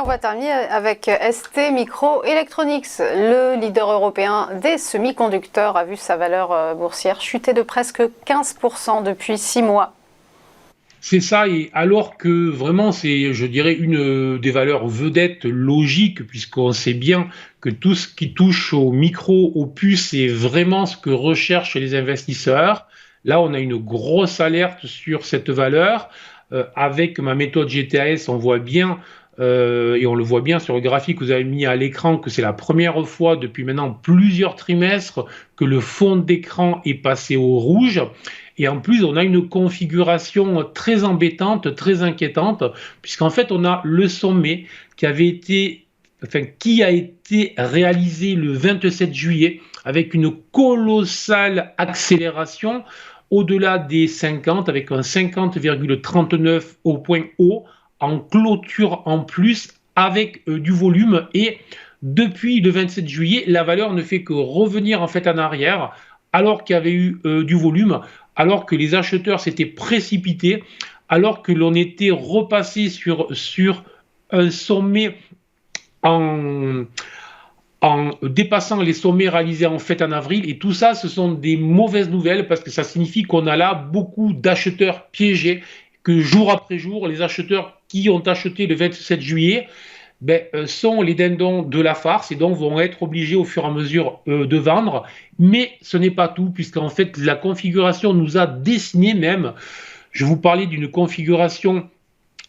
on va terminer avec ST Microelectronics. Le leader européen des semi-conducteurs a vu sa valeur boursière chuter de presque 15% depuis 6 mois. C'est ça, et alors que vraiment c'est, je dirais, une des valeurs vedettes logiques, puisqu'on sait bien que tout ce qui touche au micro, aux puces, c'est vraiment ce que recherchent les investisseurs. Là, on a une grosse alerte sur cette valeur. Avec ma méthode GTAS, on voit bien, et on le voit bien sur le graphique que vous avez mis à l'écran, que c'est la première fois depuis maintenant plusieurs trimestres que le fond d'écran est passé au rouge. Et en plus, on a une configuration très embêtante, très inquiétante, puisqu'en fait, on a le sommet qui a été réalisé le 27 juillet avec une colossale accélération au-delà des 50, avec un 50,39 au point haut, en clôture en plus, avec du volume. Et depuis le 27 juillet, la valeur ne fait que revenir en fait en arrière, alors qu'il y avait eu du volume, alors que les acheteurs s'étaient précipités, alors que l'on était repassé sur un sommet en, en dépassant les sommets réalisés en fait en avril. Et tout ça, ce sont des mauvaises nouvelles parce que ça signifie qu'on a là beaucoup d'acheteurs piégés, que jour après jour, les acheteurs qui ont acheté le 27 juillet sont les dindons de la farce et donc vont être obligés au fur et à mesure de vendre. Mais ce n'est pas tout, puisqu'en fait la configuration nous a dessiné même. Je vous parlais d'une configuration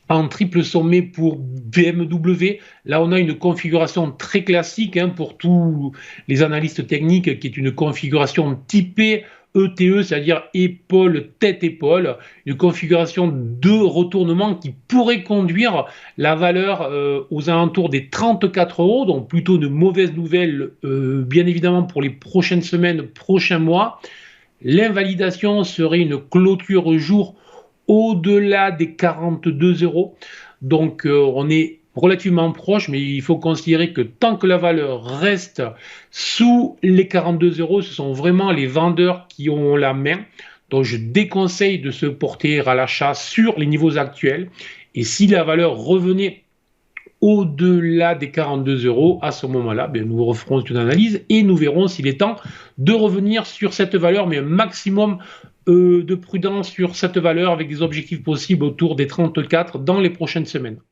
en triple sommet pour BMW. Là, on a une configuration très classique pour tous les analystes techniques, qui est une configuration typée ETE, c'est-à-dire épaule, tête-épaule, une configuration de retournement qui pourrait conduire la valeur aux alentours des 34 euros, donc plutôt de mauvaises nouvelles, bien évidemment, pour les prochaines semaines, prochains mois. L'invalidation serait une clôture jour au-delà des 42 euros. Donc, on est relativement proche, mais il faut considérer que tant que la valeur reste sous les 42 euros, ce sont vraiment les vendeurs qui ont la main. Donc, je déconseille de se porter à l'achat sur les niveaux actuels. Et si la valeur revenait au-delà des 42 euros, à ce moment-là, nous referons une analyse et nous verrons s'il est temps de revenir sur cette valeur, mais un maximum de prudence sur cette valeur avec des objectifs possibles autour des 34 dans les prochaines semaines.